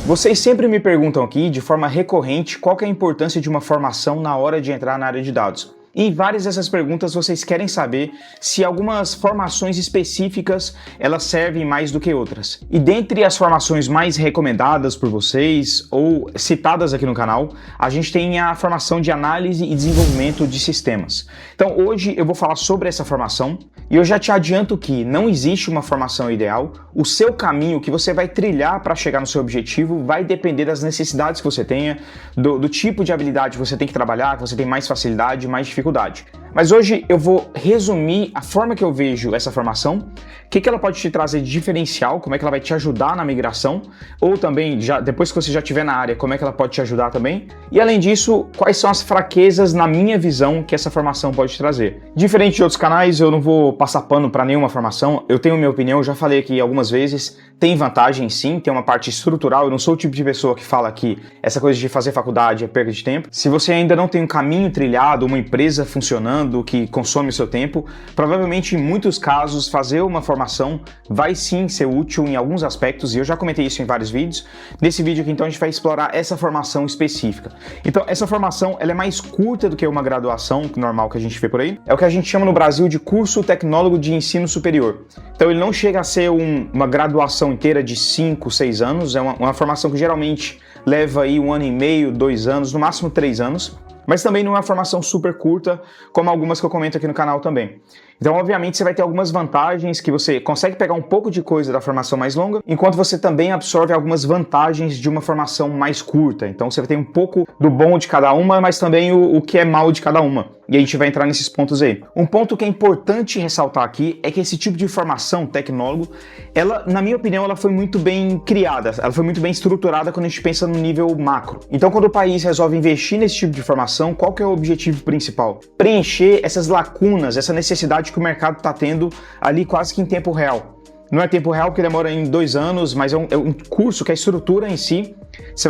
Vocês sempre me perguntam aqui, de forma recorrente, qual que é a importância de uma formação na hora de entrar na área de dados. Em várias dessas perguntas vocês querem saber se algumas formações específicas elas servem mais do que outras. E dentre as formações mais recomendadas por vocês ou citadas aqui no canal, a gente tem a formação de análise e desenvolvimento de sistemas. Então hoje eu vou falar sobre essa formação e eu já te adianto que não existe uma formação ideal. O seu caminho que você vai trilhar para chegar no seu objetivo vai depender das necessidades que você tenha, do tipo de habilidade que você tem que trabalhar, que você tem mais facilidade, mais dificuldade. Mas hoje eu vou resumir a forma que eu vejo essa formação, o que ela pode te trazer de diferencial, como é que ela vai te ajudar na migração, ou também, depois que você já estiver na área, como é que ela pode te ajudar também. E além disso, quais são as fraquezas, na minha visão, que essa formação pode te trazer. Diferente de outros canais, eu não vou passar pano para nenhuma formação, eu tenho minha opinião, já falei aqui algumas vezes, tem vantagem sim, tem uma parte estrutural, eu não sou o tipo de pessoa que fala que essa coisa de fazer faculdade é perda de tempo. Se você ainda não tem um caminho trilhado, uma empresa funcionando, que consome o seu tempo, provavelmente em muitos casos fazer uma formação vai sim ser útil em alguns aspectos, e eu já comentei isso em vários vídeos. Nesse vídeo aqui então a gente vai explorar essa formação específica. Então essa formação ela é mais curta do que uma graduação normal que a gente vê por aí, é o que a gente chama no Brasil de curso tecnólogo de ensino superior. Então ele não chega a ser uma graduação inteira de 5, 6 anos, é uma formação que geralmente leva aí 1 ano e meio, 2 anos, no máximo 3 anos, mas também não é uma formação super curta, como algumas que eu comento aqui no canal também. Então, obviamente, você vai ter algumas vantagens que você consegue pegar um pouco de coisa da formação mais longa, enquanto você também absorve algumas vantagens de uma formação mais curta. Então, você vai ter um pouco do bom de cada uma, mas também o que é mal de cada uma. E a gente vai entrar nesses pontos aí. Um ponto que é importante ressaltar aqui é que esse tipo de formação, tecnólogo, ela, na minha opinião, ela foi muito bem criada, ela foi muito bem estruturada quando a gente pensa no nível macro. Então, quando o país resolve investir nesse tipo de formação, qual que é o objetivo principal? Preencher essas lacunas, essa necessidade que o mercado está tendo ali quase que em tempo real. Não é tempo real porque demora em 2 anos, mas é um curso que a estrutura em si,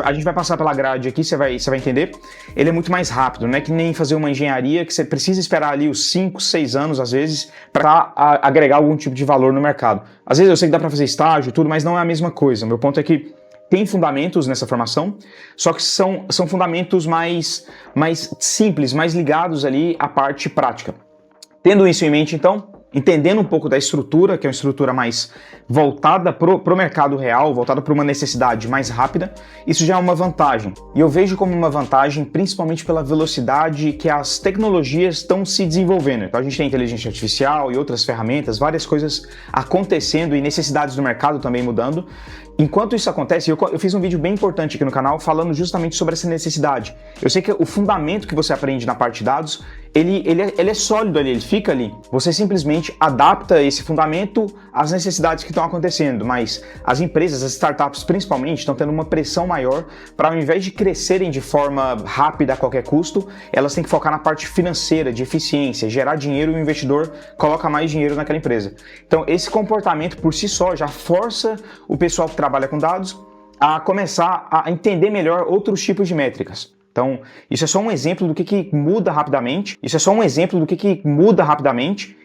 a gente vai passar pela grade aqui, você vai entender, ele é muito mais rápido, não é que nem fazer uma engenharia que você precisa esperar ali os 5, 6 anos, às vezes, para agregar algum tipo de valor no mercado. Às vezes eu sei que dá para fazer estágio e tudo, mas não é a mesma coisa. Meu ponto é que tem fundamentos nessa formação, só que são fundamentos mais simples, mais ligados ali à parte prática. Tendo isso em mente, então, entendendo um pouco da estrutura, que é uma estrutura mais voltada para o mercado real, voltada para uma necessidade mais rápida, isso já é uma vantagem. E eu vejo como uma vantagem principalmente pela velocidade que as tecnologias estão se desenvolvendo. Então a gente tem inteligência artificial e outras ferramentas, várias coisas acontecendo e necessidades do mercado também mudando. Enquanto isso acontece, eu fiz um vídeo bem importante aqui no canal falando justamente sobre essa necessidade. Eu sei que o fundamento que você aprende na parte de dados, ele é sólido ali, ele fica ali. Você simplesmente adapta esse fundamento às necessidades que estão acontecendo, mas as empresas, as startups principalmente, estão tendo uma pressão maior para, ao invés de crescerem de forma rápida a qualquer custo, elas têm que focar na parte financeira, de eficiência, gerar dinheiro e o investidor coloca mais dinheiro naquela empresa. Então esse comportamento por si só já força o pessoal que trabalha com dados a começar a entender melhor outros tipos de métricas. Então, isso é só um exemplo do que muda rapidamente.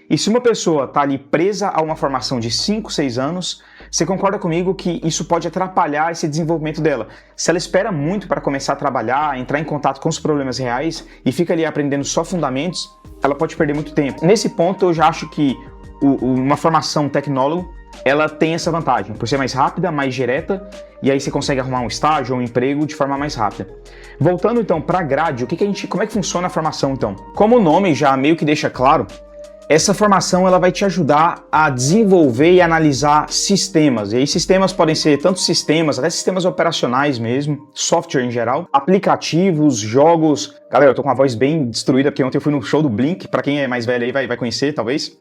E se uma pessoa está ali presa a uma formação de 5, 6 anos, você concorda comigo que isso pode atrapalhar esse desenvolvimento dela? Se ela espera muito para começar a trabalhar, entrar em contato com os problemas reais e fica ali aprendendo só fundamentos, ela pode perder muito tempo. Nesse ponto, eu já acho que uma formação tecnólogo, ela tem essa vantagem, por ser mais rápida, mais direta, e aí você consegue arrumar um estágio ou um emprego de forma mais rápida. Voltando então para a grade, como é que funciona a formação então? Como o nome já meio que deixa claro, essa formação ela vai te ajudar a desenvolver e analisar sistemas. E aí sistemas podem ser tanto sistemas, até sistemas operacionais mesmo, software em geral, aplicativos, jogos. Galera, eu tô com uma voz bem destruída porque ontem eu fui no show do Blink, para quem é mais velho aí vai conhecer talvez.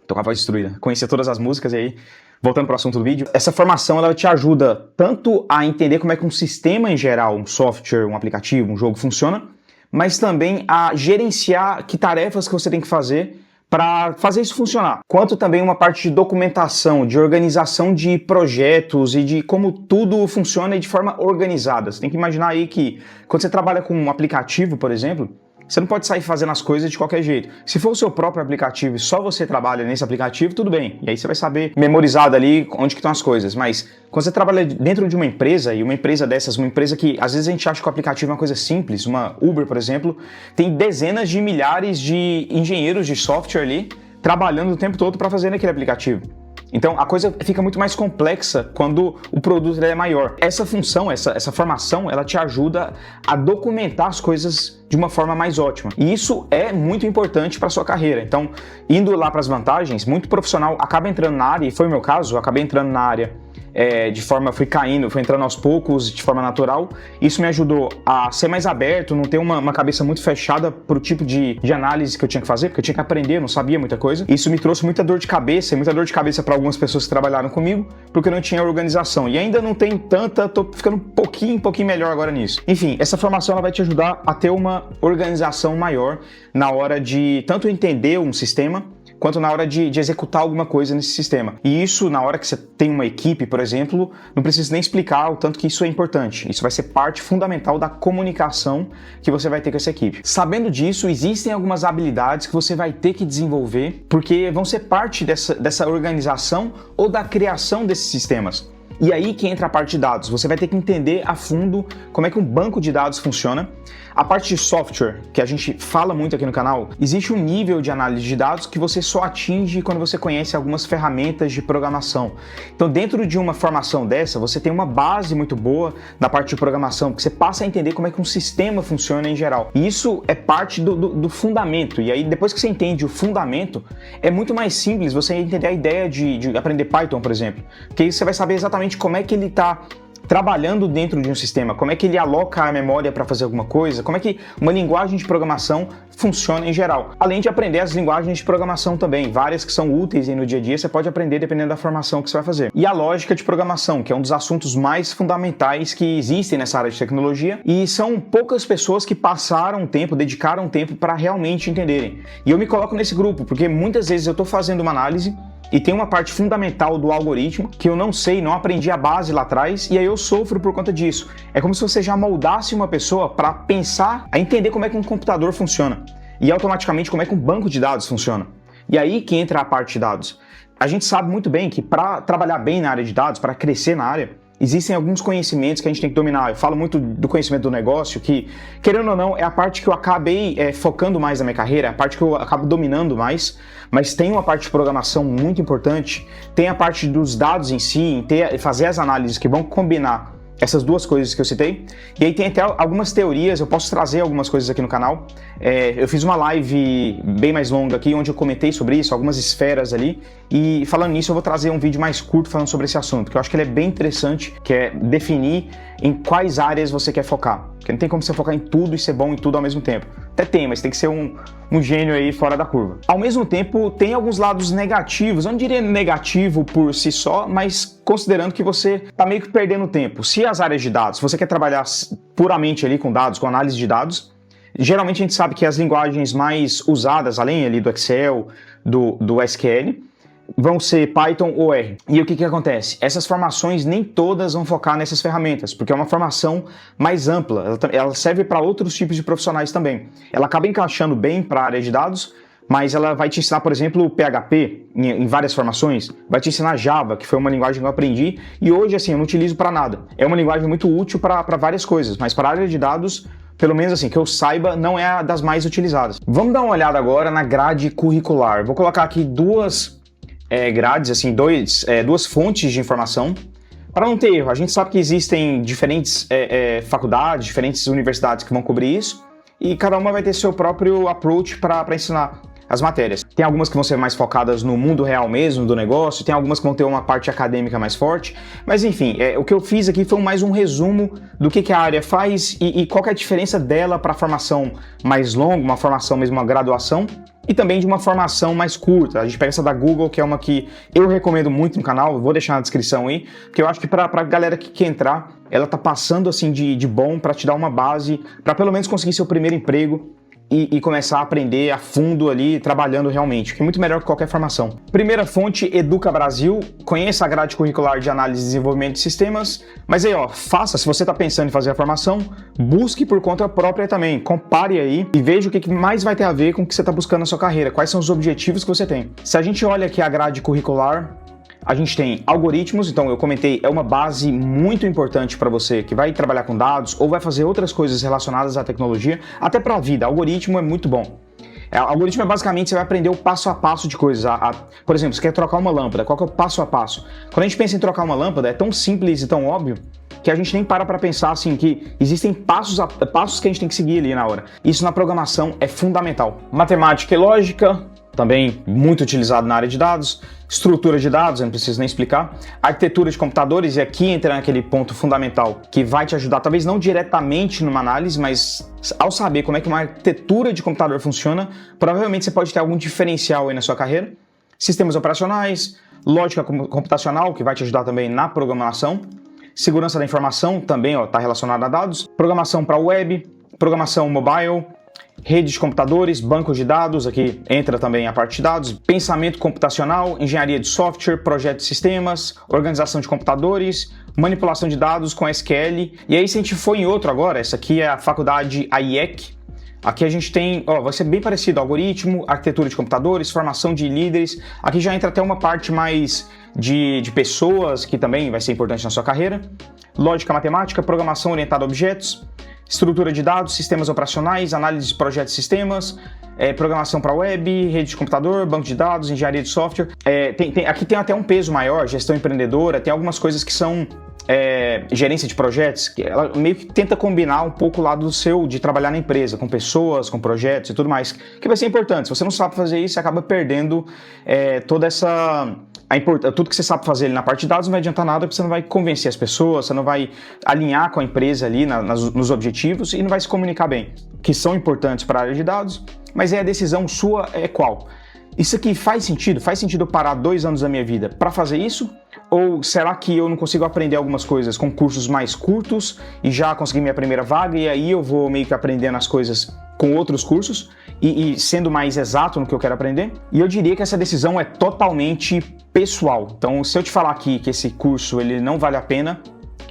Tô com a voz destruída, conhecer todas as músicas e aí, voltando para o assunto do vídeo, essa formação ela te ajuda tanto a entender como é que um sistema em geral, um software, um aplicativo, um jogo funciona, mas também a gerenciar que tarefas que você tem que fazer para fazer isso funcionar, quanto também uma parte de documentação, de organização de projetos e de como tudo funciona de forma organizada. Você tem que imaginar aí que quando você trabalha com um aplicativo, por exemplo, Você não pode sair fazendo as coisas de qualquer jeito. Se for o seu próprio aplicativo e só você trabalha nesse aplicativo, tudo bem. E aí você vai saber memorizado ali onde que estão as coisas. Mas quando você trabalha dentro de uma empresa, e uma empresa dessas, uma empresa que às vezes a gente acha que o aplicativo é uma coisa simples, uma Uber, por exemplo, tem dezenas de milhares de engenheiros de software ali trabalhando o tempo todo para fazer aquele aplicativo. Então a coisa fica muito mais complexa quando o produto é maior. Essa função, essa formação, ela te ajuda a documentar as coisas de uma forma mais ótima. E isso é muito importante para a sua carreira. Então, indo lá para as vantagens, muito profissional acaba entrando na área, e foi o meu caso, eu acabei entrando na área fui entrando aos poucos, de forma natural. Isso me ajudou a ser mais aberto, não ter uma cabeça muito fechada para o tipo de análise que eu tinha que fazer, porque eu tinha que aprender, eu não sabia muita coisa. Isso me trouxe muita dor de cabeça, e muita dor de cabeça para algumas pessoas que trabalharam comigo, porque eu não tinha organização. E ainda não tem tanta, tô ficando um pouquinho melhor agora nisso. Enfim, essa formação ela vai te ajudar a ter uma organização maior na hora de tanto entender um sistema, quanto na hora de executar alguma coisa nesse sistema. E isso, na hora que você tem uma equipe, por exemplo, não precisa nem explicar o tanto que isso é importante. Isso vai ser parte fundamental da comunicação que você vai ter com essa equipe. Sabendo disso, existem algumas habilidades que você vai ter que desenvolver, porque vão ser parte dessa organização ou da criação desses sistemas. E aí que entra a parte de dados. Você vai ter que entender a fundo como é que um banco de dados funciona. A parte de software, que a gente fala muito aqui no canal, existe um nível de análise de dados que você só atinge quando você conhece algumas ferramentas de programação. Então, dentro de uma formação dessa, você tem uma base muito boa na parte de programação, porque você passa a entender como é que um sistema funciona em geral. E isso é parte do fundamento. E aí, depois que você entende o fundamento, é muito mais simples você entender a ideia de aprender Python, por exemplo. Porque aí você vai saber exatamente como é que ele está trabalhando dentro de um sistema, como é que ele aloca a memória para fazer alguma coisa, como é que uma linguagem de programação funciona em geral. Além de aprender as linguagens de programação também, várias que são úteis aí no dia a dia, você pode aprender dependendo da formação que você vai fazer. E a lógica de programação, que é um dos assuntos mais fundamentais que existem nessa área de tecnologia, e são poucas pessoas que passaram tempo, dedicaram tempo para realmente entenderem. E eu me coloco nesse grupo, porque muitas vezes eu estou fazendo uma análise e tem uma parte fundamental do algoritmo que eu não sei, não aprendi a base lá atrás, e aí eu sofro por conta disso. É como se você já moldasse uma pessoa para pensar, a entender como é que um computador funciona e automaticamente como é que um banco de dados funciona. E aí que entra a parte de dados. A gente sabe muito bem que para trabalhar bem na área de dados, para crescer na área, existem alguns conhecimentos que a gente tem que dominar. Eu falo muito do conhecimento do negócio, que, querendo ou não, é a parte que eu acabei focando mais na minha carreira, é a parte que eu acabo dominando mais, mas tem uma parte de programação muito importante, tem a parte dos dados em si, fazer as análises que vão combinar essas duas coisas que eu citei. E aí tem até algumas teorias, eu posso trazer algumas coisas aqui no canal. Eu fiz uma live bem mais longa aqui, onde eu comentei sobre isso, algumas esferas ali. E falando nisso, eu vou trazer um vídeo mais curto falando sobre esse assunto, que eu acho que ele é bem interessante, que é definir em quais áreas você quer focar. Porque não tem como você focar em tudo e ser bom em tudo ao mesmo tempo. Até tem, mas tem que ser um gênio aí fora da curva. Ao mesmo tempo, tem alguns lados negativos. Eu não diria negativo por si só, mas considerando que você está meio que perdendo tempo. Se as áreas de dados, se você quer trabalhar puramente ali com dados, com análise de dados, geralmente a gente sabe que as linguagens mais usadas, além ali do Excel, do SQL, vão ser Python ou R. E o que acontece? Essas formações nem todas vão focar nessas ferramentas, porque é uma formação mais ampla, ela serve para outros tipos de profissionais também. Ela acaba encaixando bem para a área de dados, mas ela vai te ensinar, por exemplo, PHP em várias formações, vai te ensinar Java, que foi uma linguagem que eu aprendi, e hoje, assim, eu não utilizo para nada. É uma linguagem muito útil para várias coisas, mas para a área de dados, pelo menos assim, que eu saiba, não é a das mais utilizadas. Vamos dar uma olhada agora na grade curricular. Vou colocar aqui duas grades, assim, duas fontes de informação, para não ter erro. A gente sabe que existem diferentes faculdades, diferentes universidades que vão cobrir isso, e cada uma vai ter seu próprio approach para ensinar as matérias. Tem algumas que vão ser mais focadas no mundo real mesmo, do negócio, tem algumas que vão ter uma parte acadêmica mais forte, mas enfim, o que eu fiz aqui foi mais um resumo do que a área faz e qual que é a diferença dela para a formação mais longa, uma formação mesmo, uma graduação, e também de uma formação mais curta. A gente pega essa da Google, que é uma que eu recomendo muito no canal, vou deixar na descrição aí, porque eu acho que para a galera que quer entrar, ela tá passando assim de bom para te dar uma base, para pelo menos conseguir seu primeiro emprego e começar a aprender a fundo ali, trabalhando realmente, que é muito melhor que qualquer formação. Primeira fonte, Educa Brasil. Conheça a grade curricular de análise e desenvolvimento de sistemas. Mas aí, ó, faça, se você está pensando em fazer a formação, busque por conta própria também. Compare aí e veja o que mais vai ter a ver com o que você está buscando na sua carreira, quais são os objetivos que você tem. Se a gente olha aqui a grade curricular, a gente tem algoritmos, então eu comentei, é uma base muito importante para você que vai trabalhar com dados ou vai fazer outras coisas relacionadas à tecnologia, até para a vida. Algoritmo é muito bom. Algoritmo é basicamente você vai aprender o passo a passo de coisas. Por exemplo, você quer trocar uma lâmpada, qual que é o passo a passo? Quando a gente pensa em trocar uma lâmpada, é tão simples e tão óbvio que a gente nem para pensar assim que existem passos que a gente tem que seguir ali na hora. Isso na programação é fundamental. Matemática e lógica, também muito utilizado na área de dados. Estrutura de dados, eu não preciso nem explicar. Arquitetura de computadores, e aqui entra naquele ponto fundamental que vai te ajudar, talvez não diretamente numa análise, mas ao saber como é que uma arquitetura de computador funciona, provavelmente você pode ter algum diferencial aí na sua carreira. Sistemas operacionais, lógica computacional, que vai te ajudar também na programação. Segurança da informação, também está relacionada a dados. Programação para web, programação mobile, rede de computadores, bancos de dados, aqui entra também a parte de dados, pensamento computacional, engenharia de software, projeto de sistemas, organização de computadores, manipulação de dados com SQL. E aí se a gente for em outro agora, essa aqui é a faculdade IEC, aqui a gente tem, vai ser bem parecido, algoritmo, arquitetura de computadores, formação de líderes, aqui já entra até uma parte mais de pessoas, que também vai ser importante na sua carreira, lógica matemática, programação orientada a objetos, estrutura de dados, sistemas operacionais, análise de projetos e sistemas, programação para web, rede de computador, banco de dados, engenharia de software. Aqui tem até um peso maior, gestão empreendedora, tem algumas coisas que são gerência de projetos, que ela meio que tenta combinar um pouco o lado seu de trabalhar na empresa, com pessoas, com projetos e tudo mais, que vai ser importante. Se você não sabe fazer isso, você acaba perdendo toda essa... tudo que você sabe fazer ali na parte de dados não vai adiantar nada, porque você não vai convencer as pessoas, você não vai alinhar com a empresa ali nos objetivos e não vai se comunicar bem, que são importantes para a área de dados, mas a decisão sua é qual? Isso aqui faz sentido? Faz sentido eu parar 2 anos da minha vida para fazer isso? Ou será que eu não consigo aprender algumas coisas com cursos mais curtos e já consegui minha primeira vaga e aí eu vou meio que aprendendo as coisas com outros cursos e sendo mais exato no que eu quero aprender? E eu diria que essa decisão é totalmente pessoal. Então, se eu te falar aqui que esse curso ele não vale a pena,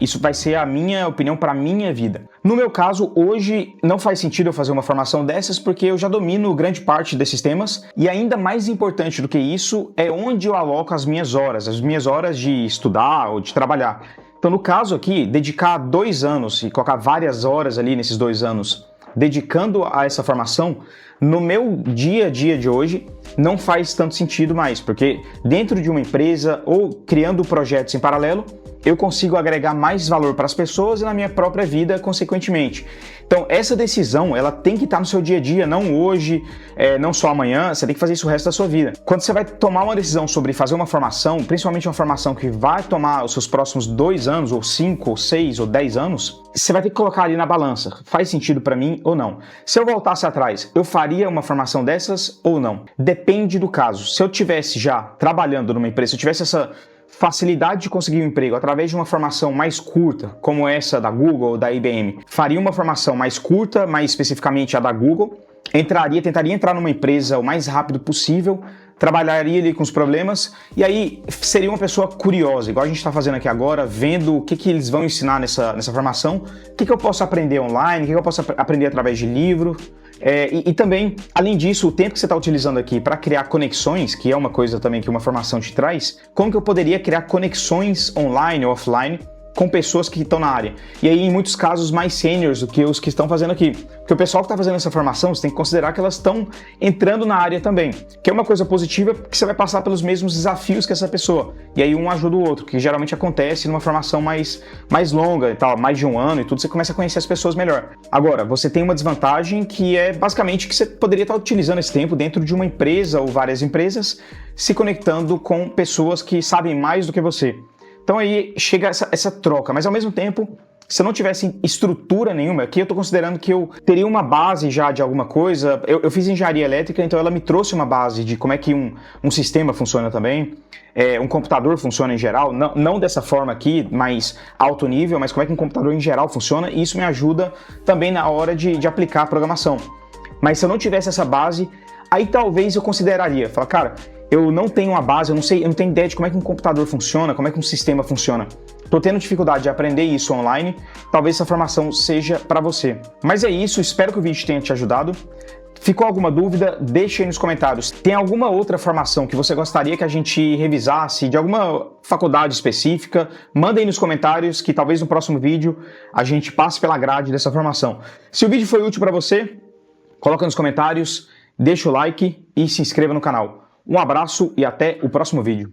isso vai ser a minha opinião para a minha vida. No meu caso, hoje não faz sentido eu fazer uma formação dessas porque eu já domino grande parte desses temas e ainda mais importante do que isso é onde eu aloco as minhas horas de estudar ou de trabalhar. Então, no caso aqui, dedicar 2 anos e colocar várias horas ali nesses 2 anos dedicando a essa formação, no meu dia a dia de hoje, não faz tanto sentido mais, porque dentro de uma empresa ou criando projetos em paralelo, eu consigo agregar mais valor para as pessoas e na minha própria vida, consequentemente. Então, essa decisão, ela tem que estar no seu dia a dia, não hoje, não só amanhã, você tem que fazer isso o resto da sua vida. Quando você vai tomar uma decisão sobre fazer uma formação, principalmente uma formação que vai tomar os seus próximos 2 anos, ou 5, ou 6, ou 10 anos, você vai ter que colocar ali na balança, faz sentido para mim ou não. Se eu voltasse atrás, eu faria uma formação dessas ou não? Depende do caso. Se eu tivesse já trabalhando numa empresa, se eu tivesse essa facilidade de conseguir um emprego através de uma formação mais curta, como essa da Google ou da IBM, faria uma formação mais curta, mais especificamente a da Google, tentaria entrar numa empresa o mais rápido possível, trabalharia ali com os problemas e aí seria uma pessoa curiosa, igual a gente está fazendo aqui agora, vendo o que eles vão ensinar nessa formação, o que eu posso aprender online, o que eu posso aprender através de livro. E também, além disso, o tempo que você está utilizando aqui para criar conexões, que é uma coisa também que uma formação te traz, como que eu poderia criar conexões online ou offline com pessoas que estão na área. E aí, em muitos casos, mais seniors do que os que estão fazendo aqui. Porque o pessoal que está fazendo essa formação, você tem que considerar que elas estão entrando na área também. Que é uma coisa positiva, porque você vai passar pelos mesmos desafios que essa pessoa. E aí, um ajuda o outro, que geralmente acontece numa formação mais longa e tal, mais de 1 ano e tudo, você começa a conhecer as pessoas melhor. Agora, você tem uma desvantagem que é basicamente que você poderia estar utilizando esse tempo dentro de uma empresa ou várias empresas, se conectando com pessoas que sabem mais do que você. Então aí chega essa troca, mas ao mesmo tempo, se eu não tivesse estrutura nenhuma, aqui eu estou considerando que eu teria uma base já de alguma coisa. Eu fiz engenharia elétrica, então ela me trouxe uma base de como é que um sistema funciona também, um computador funciona em geral, não dessa forma aqui, mais alto nível, mas como é que um computador em geral funciona, e isso me ajuda também na hora de aplicar a programação. Mas se eu não tivesse essa base, aí talvez eu consideraria, falar, cara, eu não tenho uma base, eu não tenho ideia de como é que um computador funciona, como é que um sistema funciona. Tô tendo dificuldade de aprender isso online, talvez essa formação seja para você. Mas é isso, espero que o vídeo tenha te ajudado. Ficou alguma dúvida? Deixa aí nos comentários. Tem alguma outra formação que você gostaria que a gente revisasse, de alguma faculdade específica? Manda aí nos comentários que talvez no próximo vídeo a gente passe pela grade dessa formação. Se o vídeo foi útil para você, coloca nos comentários, deixa o like e se inscreva no canal. Um abraço e até o próximo vídeo.